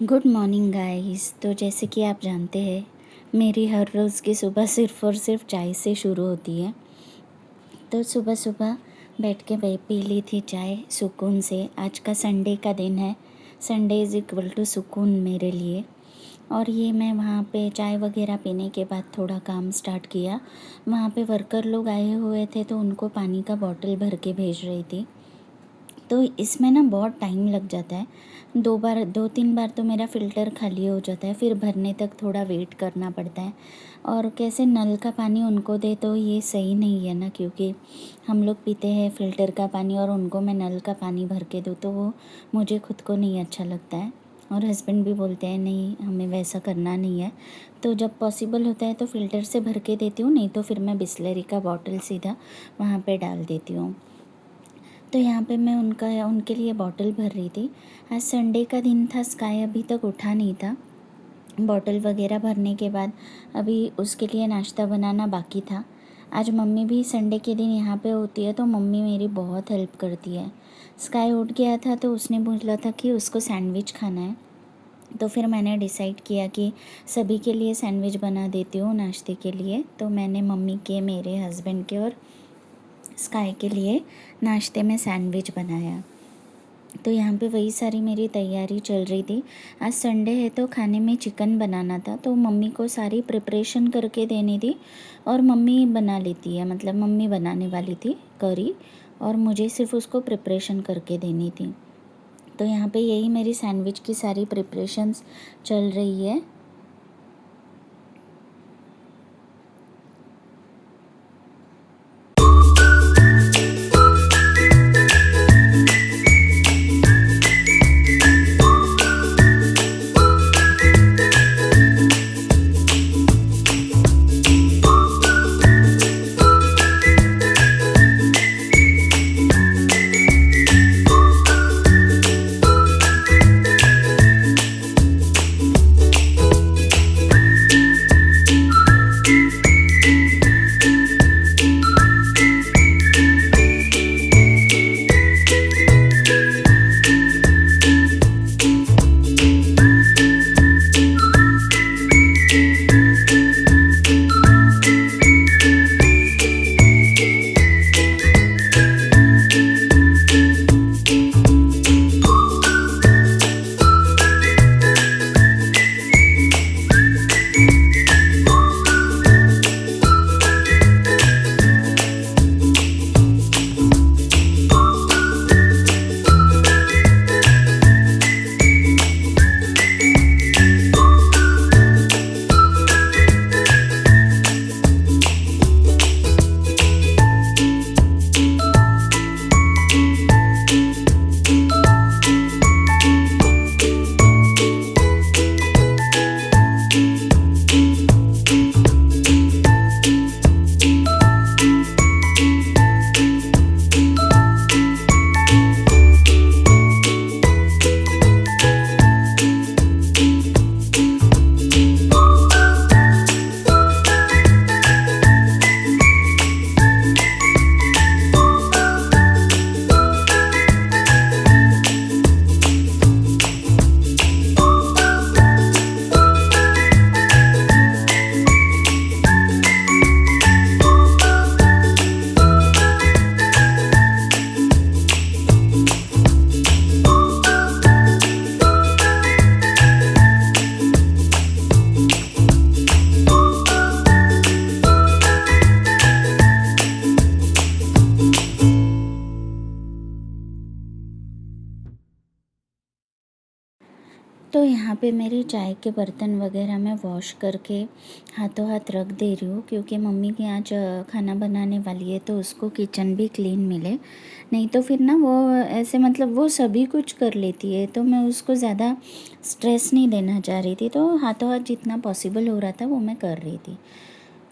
Good morning guys. तो जैसे कि आप जानते हैं, मेरी हर रोज़ की सुबह सिर्फ़ और सिर्फ चाय से शुरू होती है। तो सुबह सुबह बैठ के पी ली थी चाय सुकून से। आज का संडे का दिन है। संडे इज़ इक्वल टू सुकून मेरे लिए। और ये मैं वहाँ पे चाय वगैरह पीने के बाद थोड़ा काम स्टार्ट किया। वहाँ पे वर्कर लोग आए हुए थे तो उनको पानी का बॉटल भर के भेज रही थी। तो इसमें ना बहुत टाइम लग जाता है। 2 बार तो मेरा फ़िल्टर खाली हो जाता है, फिर भरने तक थोड़ा वेट करना पड़ता है। और कैसे नल का पानी उनको दे तो ये सही नहीं है ना, क्योंकि हम लोग पीते हैं फ़िल्टर का पानी और उनको मैं नल का पानी भर के दूँ तो वो मुझे खुद को नहीं अच्छा लगता है। और हस्बैंड भी बोलते हैं नहीं, हमें वैसा करना नहीं है। तो जब पॉसिबल होता है तो फ़िल्टर से भर के देती हूँ, नहीं तो फिर मैं बिसलेरी का बॉटल सीधा वहाँ पे डाल देती हूँ। तो यहाँ पे मैं उनके लिए बॉटल भर रही थी। आज संडे का दिन था, स्काई अभी तक उठा नहीं था। बॉटल वगैरह भरने के बाद अभी उसके लिए नाश्ता बनाना बाकी था। आज मम्मी भी संडे के दिन यहाँ पे होती है तो मम्मी मेरी बहुत हेल्प करती है। स्काई उठ गया था तो उसने बोला था कि उसको सैंडविच खाना है। तो फिर मैंने डिसाइड किया कि सभी के लिए सैंडविच बना देती हूँ नाश्ते के लिए। तो मैंने मम्मी के, मेरे हस्बैंड के और स्काई के लिए नाश्ते में सैंडविच बनाया। तो यहाँ पे वही सारी मेरी तैयारी चल रही थी। आज संडे है तो खाने में चिकन बनाना था, तो मम्मी को सारी प्रिपरेशन करके देनी थी। और मम्मी बना लेती है, मतलब मम्मी बनाने वाली थी करी और मुझे सिर्फ उसको प्रिपरेशन करके देनी थी। तो यहाँ पे यही मेरी सैंडविच की सारी प्रिपरेशंस चल रही है। तो यहाँ पे मेरी चाय के बर्तन वगैरह मैं वॉश करके हाथों हाथ रख दे रही हूँ, क्योंकि मम्मी की आज खाना बनाने वाली है तो उसको किचन भी क्लीन मिले। नहीं तो फिर ना वो ऐसे, मतलब वो सभी कुछ कर लेती है तो मैं उसको ज़्यादा स्ट्रेस नहीं देना चाह रही थी। तो हाथों हाथ जितना पॉसिबल हो रहा था वो मैं कर रही थी।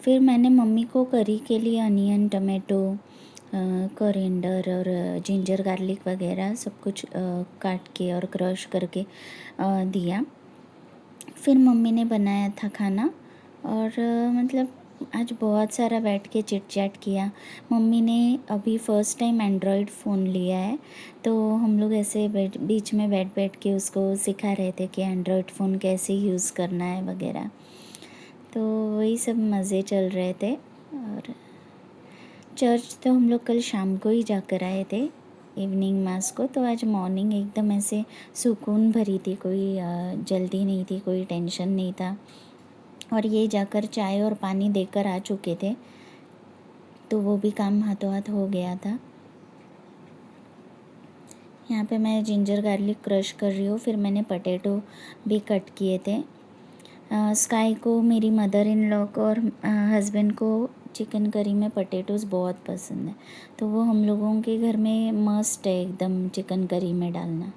फिर मैंने मम्मी को करी के लिए अनियन, टमाटो, कोरिएंडर और जिंजर गार्लिक वगैरह सब कुछ काट के और क्रश करके दिया। फिर मम्मी ने बनाया था खाना और मतलब आज बहुत सारा बैठ के चिट चैट किया। मम्मी ने अभी फ़र्स्ट टाइम एंड्रॉयड फ़ोन लिया है, तो हम लोग ऐसे बीच में बैठ बैठ के उसको सिखा रहे थे कि एंड्रॉयड फ़ोन कैसे यूज़ करना है वगैरह। तो वही सब मज़े चल रहे थे। और चर्च तो हम लोग कल शाम को ही जाकर आए थे, इवनिंग मास को। तो आज मॉर्निंग एकदम ऐसे सुकून भरी थी, कोई जल्दी नहीं थी, कोई टेंशन नहीं था। और ये जाकर चाय और पानी देकर आ चुके थे, तो वो भी काम हाथों हाथ हो गया था। यहाँ पे मैं जिंजर गार्लिक क्रश कर रही हूँ। फिर मैंने पटेटो भी कट किए थे। स्काई को, मेरी मदर इन लॉ को और हस्बैंड को चिकन करी में पटेटोज़ बहुत पसंद है, तो वो हम लोगों के घर में मस्ट है एकदम चिकन करी में डालना।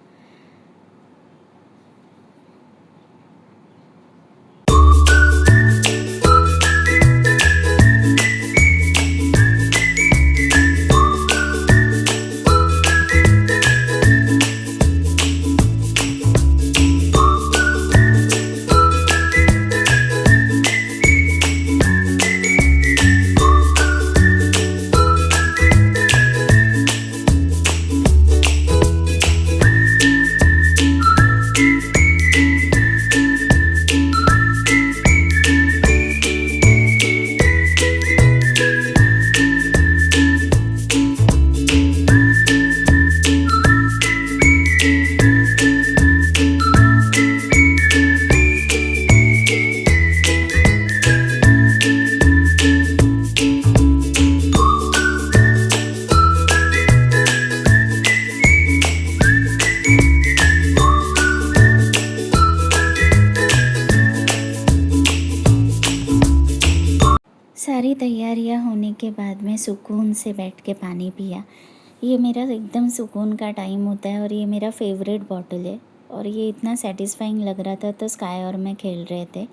सारी तैयारियां होने के बाद में सुकून से बैठ के पानी पिया। ये मेरा एकदम सुकून का टाइम होता है और ये मेरा फेवरेट बॉटल है। और ये इतना सेटिस्फाइंग लग रहा था, तो स्काई और मैं खेल रहे थे।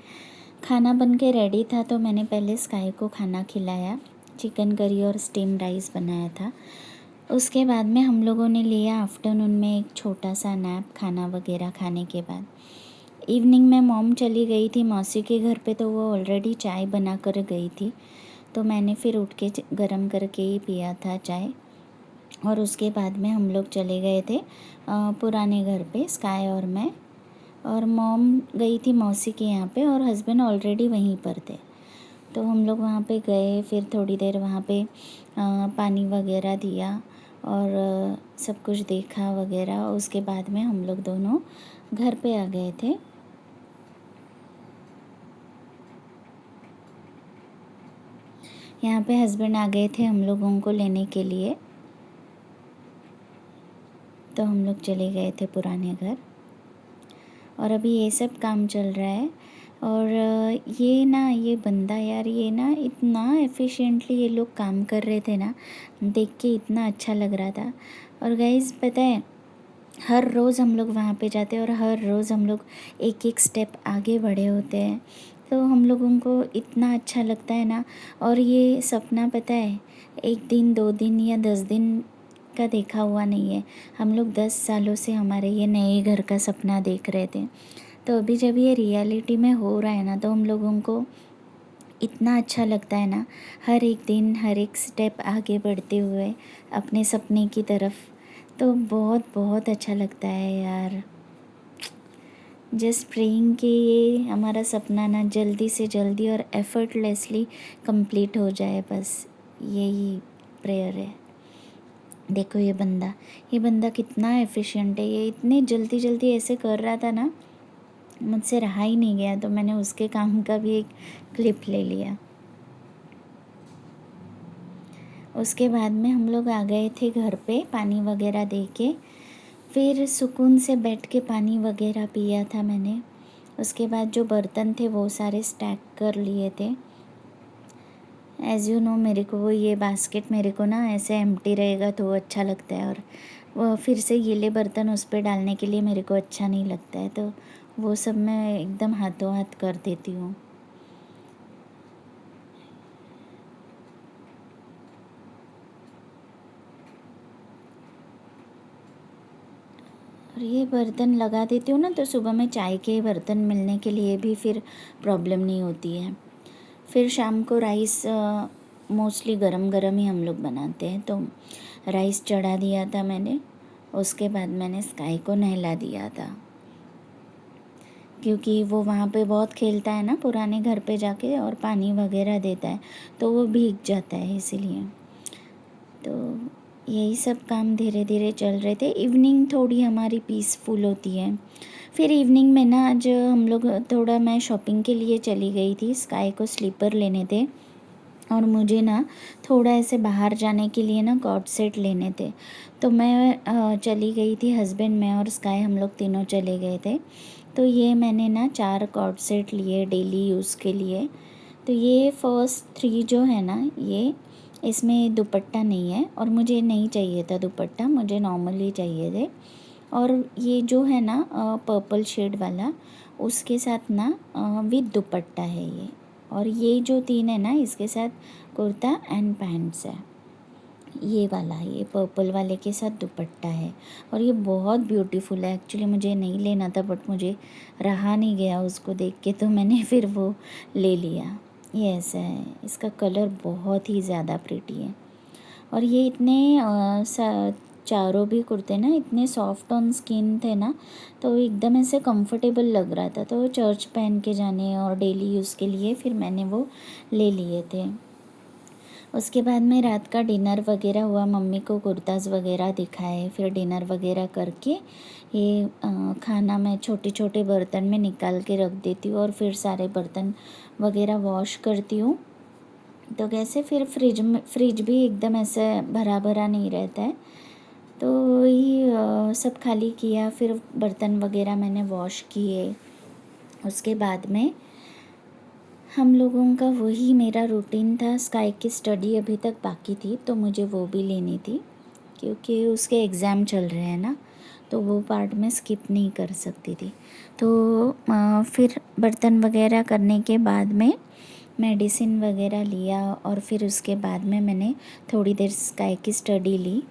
खाना बन के रेडी था, तो मैंने पहले स्काई को खाना खिलाया। चिकन करी और स्टीम राइस बनाया था। उसके बाद में हम लोगों ने लिया आफ्टरनून में एक छोटा सा नैप, खाना वगैरह खाने के बाद। इवनिंग में मॉम चली गई थी मौसी के घर पे, तो वो ऑलरेडी चाय बना कर गई थी, तो मैंने फिर उठ के गरम करके ही पिया था चाय। और उसके बाद में हम लोग चले गए थे पुराने घर पे, स्काई और मैं। और मॉम गई थी मौसी के यहाँ पे और हस्बैंड ऑलरेडी वहीं पर थे, तो हम लोग वहाँ पे गए। फिर थोड़ी देर वहाँ पे पानी वगैरह दिया और सब कुछ देखा वगैरह। उसके बाद में हम लोग दोनों घर पे आ गए थे। यहाँ पे हस्बैंड आ गए थे हम लोगों को लेने के लिए, तो हम लोग चले गए थे पुराने घर। और अभी ये सब काम चल रहा है। और ये बंदा यार, ये ना इतना एफिशिएंटली ये लोग काम कर रहे थे ना, देख के इतना अच्छा लग रहा था। और गाइस पता है, हर रोज़ हम लोग वहाँ पे जाते हैं और हर रोज़ हम लोग एक एक स्टेप आगे बढ़े होते हैं, तो हम लोगों को इतना अच्छा लगता है ना। और ये सपना पता है, 1 दिन 2 दिन या 10 दिन का देखा हुआ नहीं है। हम लोग 10 सालों से हमारे ये नए घर का सपना देख रहे थे, तो अभी जब ये रियलिटी में हो रहा है ना, तो हम लोगों को इतना अच्छा लगता है ना, हर एक दिन हर एक स्टेप आगे बढ़ते हुए अपने सपने की तरफ। तो बहुत बहुत अच्छा लगता है यार। जस्ट प्रेइंग कि ये हमारा सपना ना जल्दी से जल्दी और एफर्टलेसली कंप्लीट हो जाए, बस यही प्रेयर है। देखो ये बंदा कितना एफिशिएंट है। ये इतने जल्दी जल्दी ऐसे कर रहा था ना, मुझसे रहा ही नहीं गया, तो मैंने उसके काम का भी एक क्लिप ले लिया। उसके बाद में हम लोग आ गए थे घर पे, पानी वगैरह दे के। फिर सुकून से बैठ के पानी वगैरह पिया था मैंने। उसके बाद जो बर्तन थे वो सारे स्टैक कर लिए थे। एज़ यू नो, मेरे को वो ये बास्केट मेरे को ना ऐसे एम्प्टी रहेगा तो अच्छा लगता है, और वो फिर से गीले बर्तन उस पर डालने के लिए मेरे को अच्छा नहीं लगता है, तो वो सब मैं एकदम हाथों हाथ कर देती हूँ। और ये बर्तन लगा देती हूँ ना, तो सुबह में चाय के बर्तन मिलने के लिए भी फिर प्रॉब्लम नहीं होती है। फिर शाम को राइस मोस्टली गरम गरम ही हम लोग बनाते हैं, तो राइस चढ़ा दिया था मैंने। उसके बाद मैंने स्काई को नहला दिया था, क्योंकि वो वहाँ पे बहुत खेलता है ना पुराने घर पे जाके, और पानी वगैरह देता है तो वो भीग जाता है, इसीलिए। तो यही सब काम धीरे धीरे चल रहे थे। इवनिंग थोड़ी हमारी पीसफुल होती है। फिर इवनिंग में ना आज हम लोग थोड़ा, मैं शॉपिंग के लिए चली गई थी, स्काई को स्लीपर लेने थे और मुझे ना थोड़ा ऐसे बाहर जाने के लिए ना कॉर्ड सेट लेने थे। तो मैं चली गई थी, हस्बैंड, मैं और स्काई, हम लोग तीनों चले गए थे। तो ये मैंने ना 4 कॉर्ड सेट लिए डेली यूज़ के लिए। तो ये फर्स्ट 3 जो है ना, ये इसमें दुपट्टा नहीं है और मुझे नहीं चाहिए था दुपट्टा, मुझे नॉर्मली चाहिए थे। और ये जो है ना पर्पल शेड वाला, उसके साथ ना विद दुपट्टा है ये। और ये जो 3 है ना, इसके साथ कुर्ता एंड पैंट्स है। ये वाला, ये पर्पल वाले के साथ दुपट्टा है और ये बहुत ब्यूटीफुल है। एक्चुअली मुझे नहीं लेना था, बट मुझे रहा नहीं गया उसको देख के, तो मैंने फिर वो ले लिया। ये ऐसा है, इसका कलर बहुत ही ज़्यादा प्रिटी है। और ये इतने चारों भी कुर्ते ना इतने सॉफ्ट ऑन स्किन थे ना, तो एकदम ऐसे कंफर्टेबल लग रहा था। तो चर्च पहन के जाने और डेली यूज़ के लिए फिर मैंने वो ले लिए थे। उसके बाद में रात का डिनर वगैरह हुआ, मम्मी को कुर्ताज़ वगैरह दिखाए, फिर डिनर वगैरह करके ये खाना मैं छोटे छोटे बर्तन में निकाल के रख देती हूँ और फिर सारे बर्तन वगैरह वॉश करती हूँ। तो कैसे फिर फ्रिज भी एकदम ऐसे भरा भरा नहीं रहता है। तो वही सब खाली किया, फिर बर्तन वगैरह मैंने वॉश किए। उसके बाद में हम लोगों का वही मेरा रूटीन था। स्काई की स्टडी अभी तक बाकी थी, तो मुझे वो भी लेनी थी, क्योंकि उसके एग्ज़ाम चल रहे हैं ना, तो वो पार्ट में स्किप नहीं कर सकती थी। तो फिर बर्तन वगैरह करने के बाद में मेडिसिन वगैरह लिया और फिर उसके बाद में मैंने थोड़ी देर स्काई की स्टडी ली।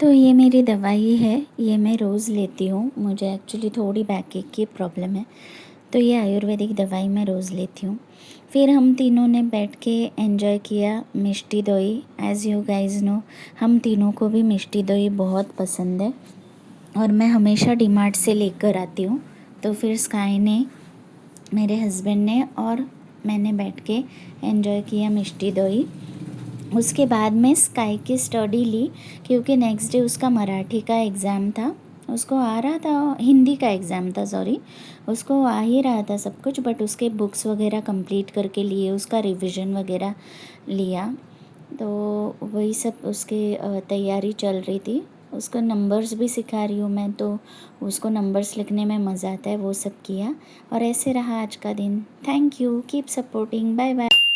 तो ये मेरी दवाई है, ये मैं रोज़ लेती हूँ। मुझे एक्चुअली थोड़ी बैक एक की प्रॉब्लम है, तो ये आयुर्वेदिक दवाई मैं रोज़ लेती हूँ। फिर हम तीनों ने बैठ के एंजॉय किया मिष्टी दोई। एज़ यू गाइज नो, हम तीनों को भी मिष्टी दोई बहुत पसंद है और मैं हमेशा डीमार्ट से लेकर आती हूँ। तो फिर स्काई ने, मेरे हस्बैंड ने और मैंने बैठ के एंजॉय किया मिष्टी दोई। उसके बाद में स्काई की स्टडी ली, क्योंकि नेक्स्ट डे उसका मराठी का एग्ज़ाम था। उसको आ रहा था, हिंदी का एग्ज़ाम था, सॉरी, उसको आ ही रहा था सब कुछ, बट उसके बुक्स वगैरह कंप्लीट करके लिए, उसका रिवीजन वगैरह लिया। तो वही सब उसके तैयारी चल रही थी। उसको नंबर्स भी सिखा रही हूँ मैं, तो उसको नंबर्स लिखने में मज़ा आता है, वो सब किया। और ऐसे रहा आज का दिन। Thank you, keep supporting, bye bye.